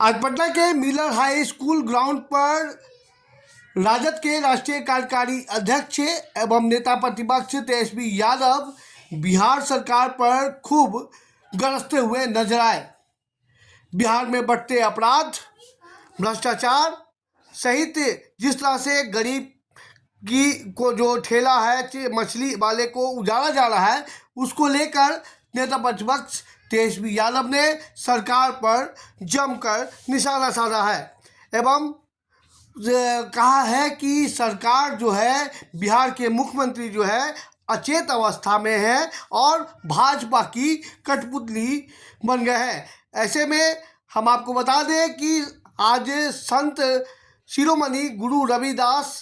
आज पटना के Miller high school ground पर राजद के राष्ट्रीय कार्यकारी अध्यक्ष एवं नेता प्रतिपक्ष तेजस्वी यादव बिहार सरकार पर खूब गरजते हुए नजर आए। बिहार में बढ़ते अपराध, भ्रष्टाचार सहित जिस तरह से गरीब की को जो ठेला है मछली वाले को उजाड़ा जा रहा है, उसको लेकर नेता प्रतिपक्ष तेजस्वी यादव ने सरकार पर जमकर निशाना साधा है एवं कहा है कि सरकार जो है, बिहार के मुख्यमंत्री जो है अचेत अवस्था में है और भाजपा की कठपुतली बन गए हैं। ऐसे में हम आपको बता दें कि आज संत शिरोमणि गुरु रविदास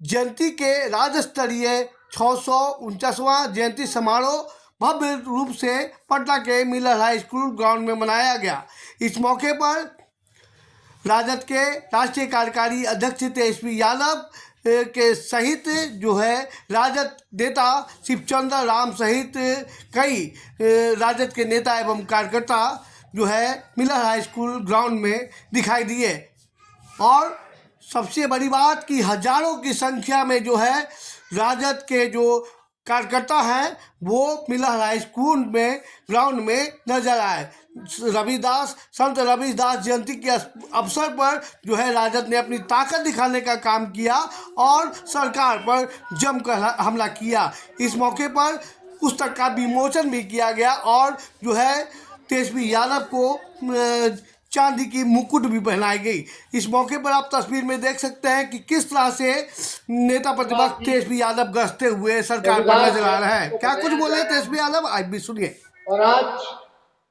जयंती के राज्य स्तरीय 649वां जयंती समारोह भव्य रूप से पटना के मिलर हाई स्कूल ग्राउंड में मनाया गया। इस मौके पर राजद के राष्ट्रीय कार्यकारी अध्यक्ष तेजस्वी यादव के सहित जो है राजद नेता शिवचंद्र राम सहित कई राजद के नेता एवं कार्यकर्ता जो है मिलर हाई स्कूल ग्राउंड में दिखाई दिए। और सबसे बड़ी बात कि हजारों की संख्या में जो है राजद के जो कार्यकर्ता हैं वो मिलर हाई स्कूल में ग्राउंड में नजर आए। संत रविदास जयंती के अवसर पर जो है राजद ने अपनी ताकत दिखाने का काम किया और सरकार पर जमकर हमला किया। इस मौके पर पुस्तक का विमोचन भी किया गया और जो है तेजस्वी यादव को चांदी की मुकुट भी पहनाई गई। इस मौके पर आप तस्वीर में देख सकते हैं कि किस तरह से नेता प्रतिपक्ष तेजस्वी यादव गश्ते हुए सरकार पर नजर आ रहे हैं। क्या कुछ बोले तेजस्वी यादव, आज भी सुनिए। और आज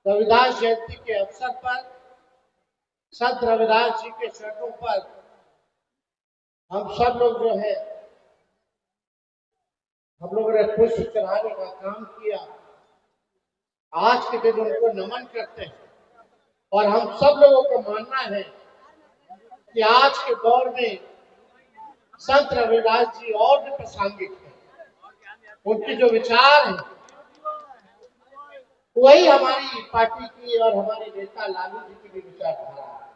रविदास जयंती के अवसर पर संत रविदास जी के चरणों पर हम सब लोग जो है हम लोगों ने पुष्प चढ़ाने का काम किया। आज के दिन उनको नमन करते हैं और हम सब लोगों का मानना है कि आज के दौर में संत रविदास जी और भी प्रासंगिक हैं। उनके जो विचार हैं वही हमारी पार्टी की और हमारे नेता लालू जी की भी विचारधारा है।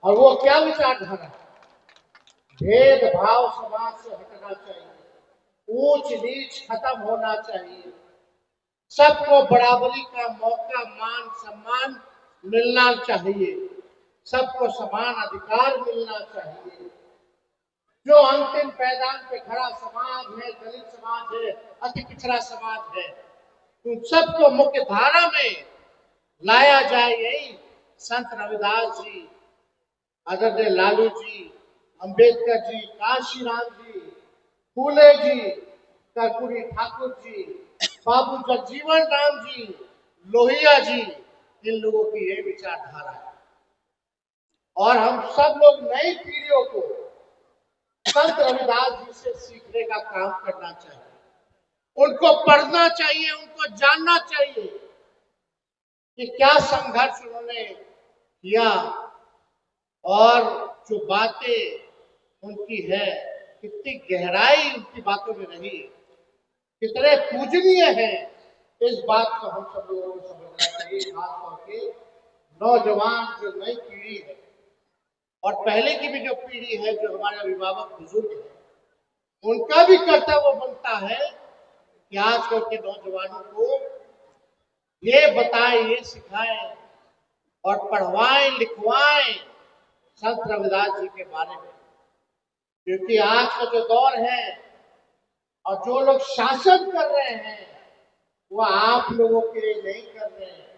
और वो क्या विचारधारा है? भेदभाव समाज से हटना चाहिए, ऊंच नीच खत्म होना चाहिए, सबको बराबरी का मौका, मान सम्मान मिलना चाहिए, सबको समान अधिकार मिलना चाहिए। जो अंतिम पैदान पे खड़ा समाज है, दलित समाज है, अति पिछड़ा समाज है, उन सबको मुख्य धारा में लाया जाए, यही संत रविदास जी, आदरणीय लालू जी, अंबेडकर जी, काशीराम जी, फूले जी, कर्पूरी ठाकुर जी, बाबू जगजीवन राम जी, लोहिया जी, इन लोगों की यही विचारधारा है। और हम सब लोग नई पीढ़ियों को संत रविदास जी से सीखने का काम करना चाहिए, उनको पढ़ना चाहिए, उनको जानना चाहिए कि क्या संघर्ष उन्होंने किया और जो बातें उनकी है, कितनी गहराई उनकी बातों में रही, कितने पूजनीय है, इस बात को हम सब लोगों को समझना चाहिए। खासतौर के नौजवान जो नई पीढ़ी है और पहले की भी जो पीढ़ी है, जो हमारे अभिभावक बुजुर्ग हैं, उनका भी कर्तव्य बनता है कि आजकल के नौजवानों को ये बताएं, ये सिखाएं और पढ़वाएं, लिखवाएं संत रविदास जी के बारे में। क्योंकि आज का जो दौर है और जो लोग शासन कर रहे हैं वो आप लोगों के लिए नहीं कर रहे हैं।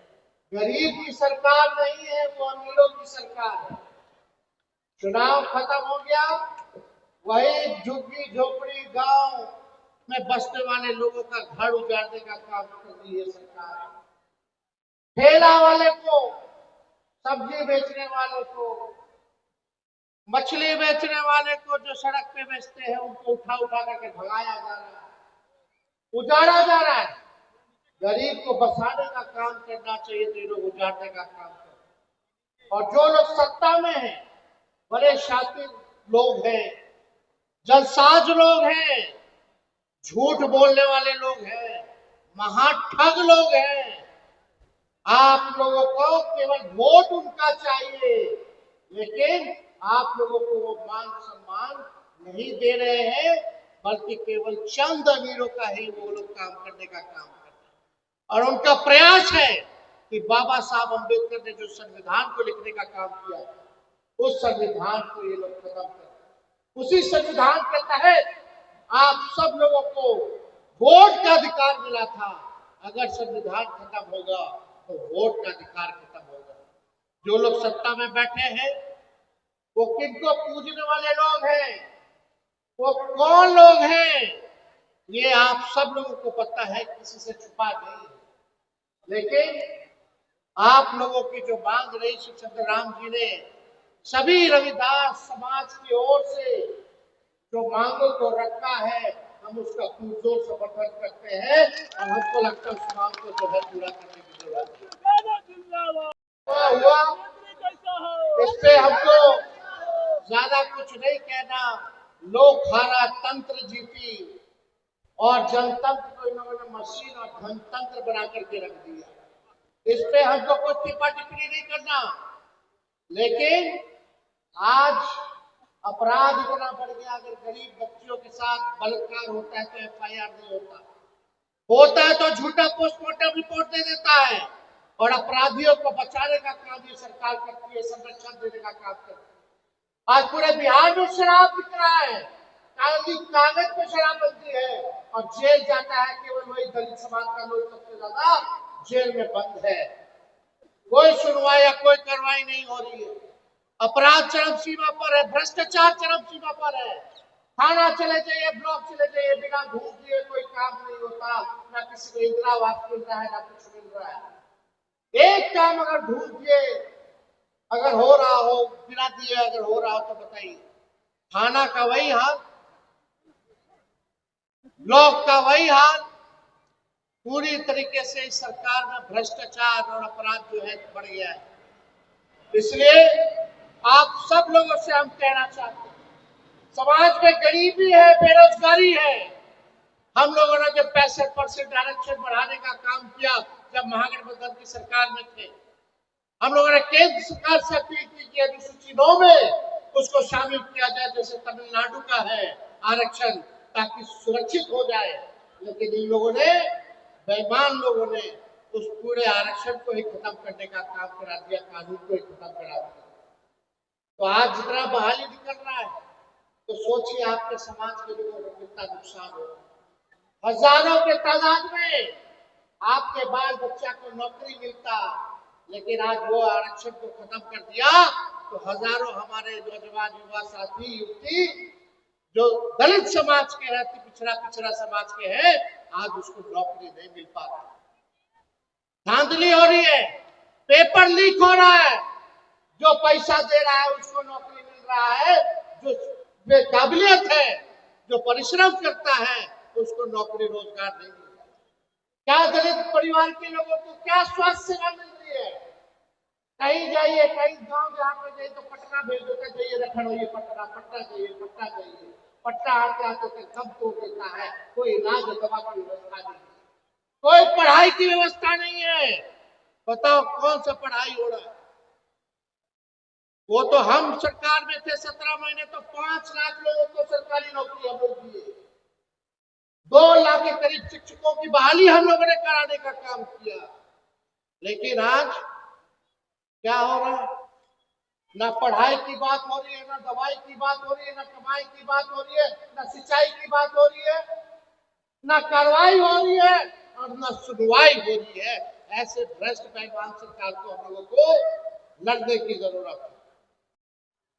गरीब की सरकार नहीं है, वो अमीरों की सरकार है। चुनाव खत्म हो गया, वही झुग्गी झोपड़ी गांव में बसने वाले लोगों का घर उजाड़ने का काम कर रही है सरकार। ठेला वाले को, सब्जी बेचने वालों को, मछली बेचने वाले को, जो सड़क पे बेचते हैं, उनको उठा उठा करके भगाया जा रहा है, उजाड़ा जा रहा है। गरीब को बसाने का काम करना चाहिए तो ये लोग उजाड़ने का काम कर। और जो लोग सत्ता में हैं, बड़े शातिर लोग हैं, जलसाज लोग हैं, झूठ बोलने वाले लोग हैं, महाठग लोग हैं। आप लोगों को केवल वोट उनका चाहिए, लेकिन आप लोगों को वो मान सम्मान नहीं दे रहे हैं, बल्कि केवल चंद अमीरों का ही वो लोग काम करने का काम करते हैं। और उनका प्रयास है कि बाबा साहब अम्बेडकर ने जो संविधान को लिखने का काम किया, उस संविधान को ये लोग खत्म कर, उसी संविधान के तहत आप सब लोगों को वोट का अधिकार मिला था। अगर संविधान खत्म होगा तो वोट का अधिकार खत्म होगा। जो लोग सत्ता में बैठे हैं वो किनको पूजने वाले लोग हैं, वो कौन लोग हैं, ये आप सब लोगों को पता है, किसी से छुपा नहीं है। लेकिन आप लोगों की जो मांग रही श्री चंद्रराम जी ने सभी रविदास समाज की ओर से जो मांगों को रखा है, हम उसका पुरजोर समर्थन करते हैं और हमको लगता है उस मांग को जो है पूरा करने की जरूरत है। हुआ इस पे हमको ज्यादा कुछ नहीं कहना। लोकधारा तंत्र जीती और जनतंत्र को इन्होंने मशीन और धनतंत्र बना करके रख दिया। इस पे हमको कुछ टिप्पा टिप्पणी नहीं करना। लेकिन आज अपराध इतना बढ़ गया, अगर गरीब बच्चियों के साथ बलात्कार होता है तो एफआईआर नहीं होता है तो झूठा पोस्टमार्टम रिपोर्ट दे देता है और अपराधियों को बचाने का काम ये सरकार करती है, संरक्षण देने का काम करती है। आज पूरे बिहार में शराब बिक रहा है, कागज पे शराब बनती है और जेल जाता है केवल वही दलित समाज का लोग सबसे ज्यादा जेल में बंद है। कोई सुनवाई या कोई कार्रवाई नहीं हो रही है। अपराध चरम सीमा पर है, भ्रष्टाचार चरम सीमा पर है। थाना चले जाइए, ब्लॉक चले जाइए, बिना घूस दिए कोई काम नहीं होता। ना किसी को इंदिरा आवास मिल रहा है, ना कुछ मिल रहा है। एक काम अगर ढूंढ दिए, अगर हो रहा हो, बिना दिए अगर हो रहा हो तो बताइए। थाना का वही हाल, ब्लॉक का वही हाल। पूरी तरीके से इस सरकार में भ्रष्टाचार और अपराध जो है बढ़ गया है। इसलिए आप सब लोगों से हम कहना चाहते हैं, समाज में गरीबी है, बेरोजगारी है। हम लोगों ने जब 65% आरक्षण बढ़ाने का काम किया, जब महागठबंधन की सरकार में थे, हम लोगों ने केंद्र सरकार से अपील की कि अनुसूची 9 में उसको शामिल किया जाए, जैसे तमिलनाडु का है आरक्षण, ताकि सुरक्षित हो जाए। लेकिन इन लोगों ने, बेईमान लोगों ने उस पूरे आरक्षण को ही खत्म करने का काम करा दिया, कानून को ही खत्म करा दिया। तो आज जितना बहाली निकल रहा है, तो सोचिए आपके समाज के लोगों को कितना नुकसान होगा। हजारों के तादाद में आपके बाल बच्चा को नौकरी मिलता, लेकिन आज वो आरक्षण को खत्म कर दिया तो हजारों हमारे नौजवान युवा साथी युवती जो दलित समाज के हैं, पिछड़ा समाज के हैं, आज उसको नौकरी नहीं मिल पा रहा। धांधली हो रही है, पेपर लीक हो रहा है। जो पैसा दे रहा है उसको नौकरी मिल रहा है, जो बेकाबिलियत है, जो परिश्रम करता है, उसको नौकरी रोजगार नहीं मिल रहा। क्या दलित परिवार के लोगों को क्या स्वास्थ्य सेवा मिल रही है? कहीं जाइए, कहीं गांव जहाँ पे जाइए तो पटना भेज देते, जाइए लखनऊ, पटना पटना जाइए, पटना जाइए। पटना आते आते तक दम तोड़ देता है, कोई इलाज दवा की व्यवस्था नहीं, कोई पढ़ाई की व्यवस्था नहीं है। बताओ कौन सा पढ़ाई हो रहा है? वो तो हम सरकार में थे 17 महीने, तो 5 लाख लोगों को सरकारी नौकरी हम लोग दिए। 2 लाख के करीब शिक्षकों की बहाली हम लोगों ने कराने का काम किया। लेकिन आज क्या हो रहा है? ना पढ़ाई की बात हो रही है, ना दवाई की बात हो रही है, ना कमाई की बात हो रही है, ना सिंचाई की बात हो रही है, ना कार्रवाई हो रही है और ना सुनवाई हो रही है। ऐसे भ्रष्ट बेईमान सरकार को हम लोगों को लड़ने की जरूरत है।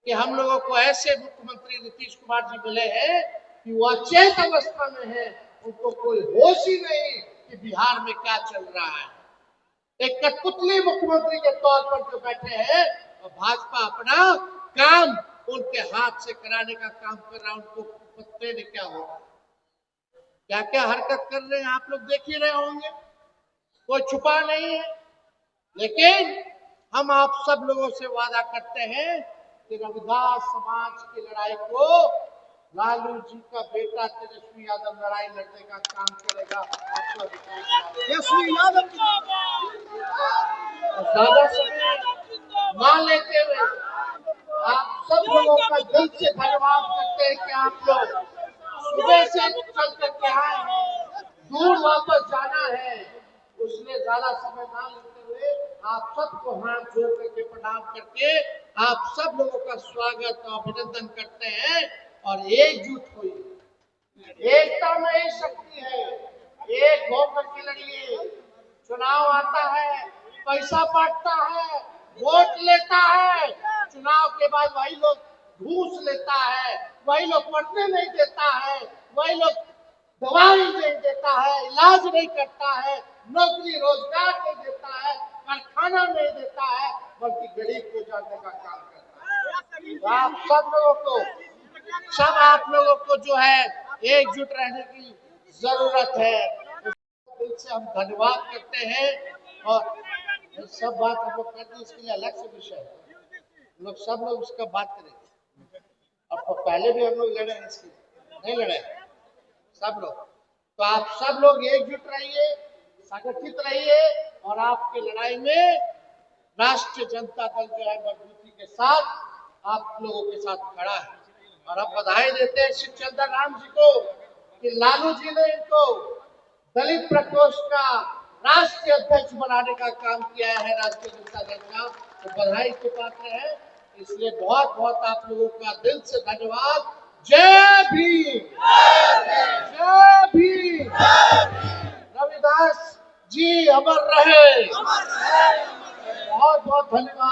कि हम लोगों को ऐसे मुख्यमंत्री नीतीश कुमार जी मिले हैं कि वो अचेत अवस्था में है, उनको कोई होश ही नहीं कि बिहार में क्या चल रहा है। एक कठपुतली मुख्यमंत्री के तौर पर जो बैठे हैं और भाजपा अपना काम उनके हाथ से कराने का काम कर रहा है। उनको पत्ते ने क्या होगा, क्या क्या हरकत कर रहे हैं आप लोग देख ही रहे होंगे, कोई छुपा नहीं है। लेकिन हम आप सब लोगों से वादा करते हैं कि रविदास समाज की लड़ाई को लालू जी का बेटा तेजस्वी यादव लड़ाई लड़ने का काम करेगा। आपका तेजस्वी यादव ज्यादा समय मान लेते हुए सब लोगों का दिल से धन्यवाद करते हैं कि आप लोग सुबह से चल करके आए हैं, दूर वापस जाना है, उसमें ज्यादा समय ना लेते हुए आप सबको हाथ जोड़ करके प्रणाम करके आप सब लोगों का स्वागत और अभिनंदन करते हैं और एकजुट हुई। एकता में ही शक्ति है, एक होकर के लड़िए। चुनाव आता है, पैसा बांटता है, वोट लेता है, चुनाव के बाद वही लोग घूस लेता है, वही लोग पढ़ने नहीं देता है, वही लोग दवाई नहीं देता है, इलाज नहीं करता है, नौकरी रोजगार नहीं देता है, कारखाना नहीं देता है, बल्कि गरीब को जानने का काम करता है। तो आप आप लोगों को जो है एकजुट रहने की जरूरत है। दिल से हम धन्यवाद करते हैं और ये सब बात हम लोग करते हैं, इसके लिए अलग से विषय है, हम लोग सब लोग इसका बात करेंगे। और पहले भी हम लोग लड़े हैं, इसके नहीं लड़े सब लोग। तो आप सब लोग एकजुट रहिए, संगठित रहिए और आपकी लड़ाई में राष्ट्रीय जनता दल जो है मजबूती के साथ आप लोगों के साथ खड़ा है। और अब बधाई देते हैं श्री चंद्र राम जी को कि लालू जी ने इनको दलित प्रकोष्ठ का राष्ट्रीय अध्यक्ष बनाने का काम किया है राष्ट्रीय जनता दल का, तो बधाई के पात्र है। इसलिए बहुत बहुत आप लोगों का दिल से धन्यवाद। जय भीम, जय भीम। रविदास जी अमर रहे। बहुत बहुत धन्यवाद।